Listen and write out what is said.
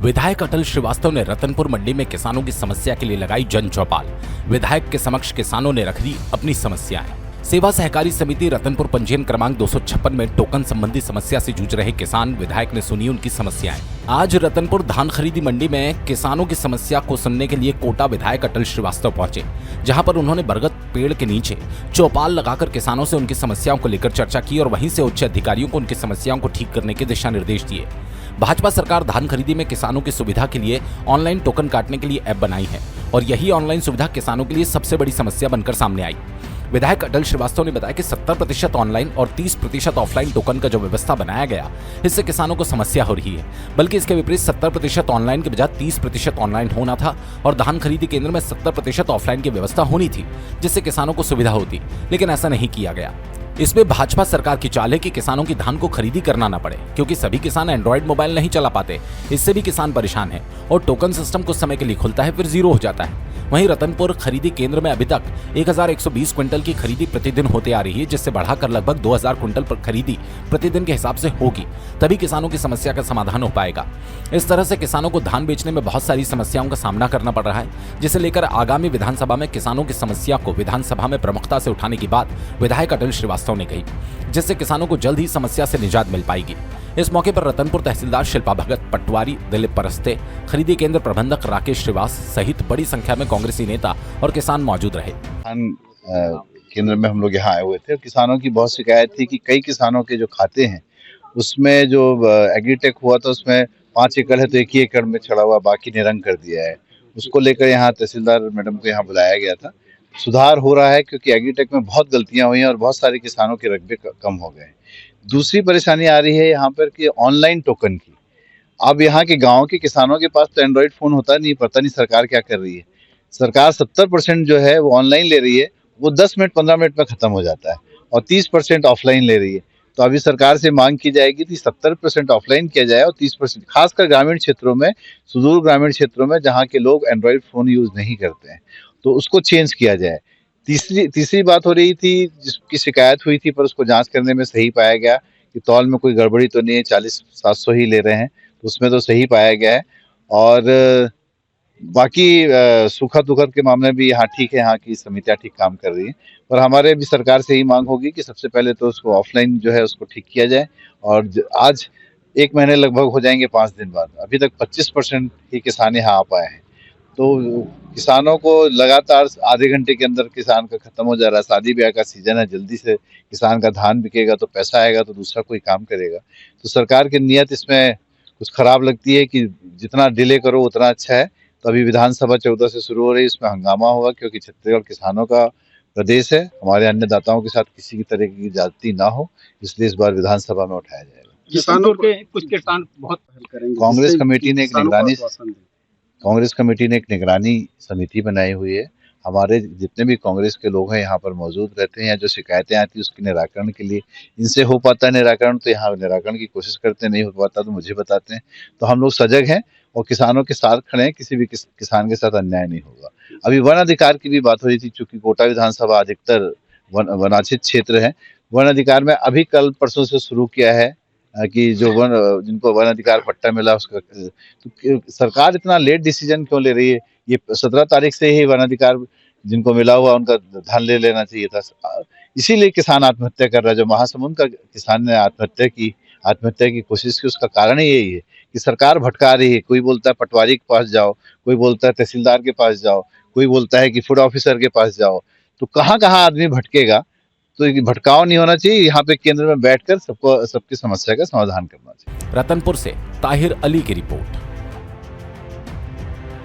विधायक अटल श्रीवास्तव ने रतनपुर मंडी में किसानों की समस्या के लिए लगाई जन चौपाल। विधायक के समक्ष किसानों ने रख दी अपनी समस्याएं। सेवा सहकारी समिति रतनपुर पंजीयन क्रमांक 256 में टोकन संबंधी समस्या से जूझ रहे किसान विधायक ने सुनी उनकी समस्याएं। आज रतनपुर धान खरीदी मंडी में किसानों की समस्या को सुनने के लिए कोटा विधायक अटल श्रीवास्तव पहुंचे, जहां पर उन्होंने बरगद पेड़ के नीचे चौपाल लगाकर किसानों से उनकी समस्याओं को लेकर चर्चा की और वहीं से उच्च अधिकारियों को उनकी समस्याओं को ठीक करने के दिशा निर्देश दिए। भाजपा सरकार धान खरीदी में किसानों की सुविधा के लिए ऑनलाइन टोकन काटने के लिए ऐप बनाई है और यही ऑनलाइन सुविधा किसानों के लिए सबसे बड़ी समस्या बनकर सामने आई। विधायक अटल श्रीवास्तव ने बताया कि 70% ऑनलाइन और 30% ऑफलाइन टोकन का जो व्यवस्था बनाया गया, इससे किसानों को समस्या हो रही है। बल्कि इसके विपरीत 70% ऑनलाइन के बजाय 30% ऑनलाइन होना था और धान खरीदी केंद्र में 70% ऑफलाइन की व्यवस्था होनी थी, जिससे किसानों को सुविधा होती, लेकिन ऐसा नहीं किया गया। इसमें भाजपा सरकार की चाल है कि किसानों की धान को खरीदी करना ना पड़े, क्योंकि सभी किसान एंड्रॉइड मोबाइल नहीं चला पाते। इससे भी किसान परेशान है और टोकन सिस्टम कुछ समय के लिए खुलता है फिर जीरो हो जाता है। वहीं रतनपुर खरीदी केंद्र में अभी तक 1120 क्विंटल की खरीदी प्रतिदिन होते आ रही है, जिससे बढ़ाकर लगभग 2000 क्विंटल पर खरीदी प्रतिदिन के हिसाब से होगी, तभी किसानों की समस्या का समाधान हो पाएगा। इस तरह से किसानों को धान बेचने में बहुत सारी समस्याओं का सामना करना पड़ रहा है, जिसे लेकर आगामी विधानसभा में किसानों की समस्या को विधानसभा में प्रमुखता से उठाने की बात विधायक अटल श्रीवास्तव ने कही, जिससे किसानों को जल्द ही समस्या से निजात मिल पाएगी। इस मौके पर रतनपुर तहसीलदार शिल्पा भगत, पटवारी दिलीप परस्ते, खरीदी केंद्र प्रबंधक राकेश श्रीवास सहित बड़ी संख्या में कांग्रेसी नेता और किसान मौजूद रहे। केंद्र में हम लोग यहाँ आए हुए थे और किसानों की बहुत शिकायत थी कि कई किसानों के जो खाते हैं उसमें जो एग्रीटेक हुआ था उसमें 5 एकड़ है तो 1 ही एकड़ में छड़ा हुआ, बाकी निरंक कर दिया है। उसको लेकर यहाँ तहसीलदार मैडम को यहाँ बुलाया गया था। सुधार हो रहा है क्योंकि एग्रीटेक में बहुत गलतियां हुई हैं और बहुत सारे किसानों के रकबे कम हो गए। दूसरी परेशानी आ रही है यहाँ पर कि ऑनलाइन टोकन की। अब यहाँ के गांव के किसानों के पास तो एंड्रॉइड फोन होता नहीं, पता नहीं सरकार क्या कर रही है। सरकार 70% जो है वो ऑनलाइन ले रही है, वो 10 मिनट 15 मिनट में खत्म हो जाता है और 30% ऑफलाइन ले रही है। तो अभी सरकार से मांग की जाएगी कि 70% ऑफलाइन किया जाए और 30% खासकर ग्रामीण क्षेत्रों में, सुदूर ग्रामीण क्षेत्रों में जहाँ के लोग एंड्रॉइड फोन यूज नहीं करते हैं, तो उसको चेंज किया जाए। तीसरी बात हो रही थी जिसकी शिकायत हुई थी पर उसको जांच करने में सही पाया गया कि तौल में कोई गड़बड़ी तो नहीं है, 40-700 ही ले रहे हैं, तो उसमें तो सही पाया गया है। और बाकी सुखद दुखद के मामले भी यहाँ ठीक है, यहाँ की समितियाँ ठीक काम कर रही हैं। और हमारे भी सरकार से ही मांग होगी कि सबसे पहले तो उसको ऑफलाइन जो है उसको ठीक किया जाए। और आज 1 महीने लगभग हो जाएंगे 5 दिन बाद, अभी तक 25% ही किसान यहाँ आ पाए हैं। तो किसानों को लगातार आधे घंटे के अंदर किसान का खत्म हो जा रहा है। शादी ब्याह का सीजन है, जल्दी से किसान का धान बिकेगा तो पैसा आएगा तो दूसरा कोई काम करेगा। तो सरकार की नीयत इसमें कुछ खराब लगती है कि जितना डिले करो उतना अच्छा है। तो अभी विधानसभा 14 से शुरू हो रही है, इसमें हंगामा होगा क्योंकि छत्तीसगढ़ किसानों का प्रदेश है। हमारे अन्नदाताओं के साथ किसी की तरह की ज्यादती ना हो, इसलिए इस बार विधानसभा में उठाया जाएगा। किसानों के कुछ किसान बहुत पहल करेंगे। कांग्रेस कमेटी ने एक निगरानी समिति बनाई हुई है। हमारे जितने भी कांग्रेस के लोग हैं यहाँ पर मौजूद रहते हैं, या जो शिकायतें आती है उसके निराकरण के लिए, इनसे हो पाता है निराकरण तो यहाँ निराकरण की कोशिश करते हैं, नहीं हो पाता तो मुझे बताते हैं। तो हम लोग सजग हैं और किसानों के साथ खड़े हैं, किसी भी किसान के साथ अन्याय नहीं होगा। अभी वन अधिकार की भी बात हो रही थी, चूंकि कोटा विधानसभा अधिकतर वनाच्छित क्षेत्र है। वन अधिकार में अभी कल परसों से शुरू किया है कि जो जिनको वन अधिकार पट्टा मिला उसका, तो सरकार इतना लेट डिसीजन क्यों ले रही है? ये 17 तारीख से ही वन अधिकार जिनको मिला हुआ उनका धान ले लेना चाहिए था। इसीलिए किसान आत्महत्या कर रहा है। जो महासमुंद का किसान ने आत्महत्या की कोशिश की, उसका कारण ही यही है कि सरकार भटका रही है। कोई बोलता है पटवारी के पास जाओ, कोई बोलता है तहसीलदार के पास जाओ, कोई बोलता है कि फूड ऑफिसर के पास जाओ। तो कहाँ कहाँ आदमी भटकेगा? तो भटकाव नहीं होना चाहिए। यहाँ पे केंद्र में बैठकर सबकी समस्या का समाधान करना चाहिए। रतनपुर से ताहिर अली की रिपोर्ट।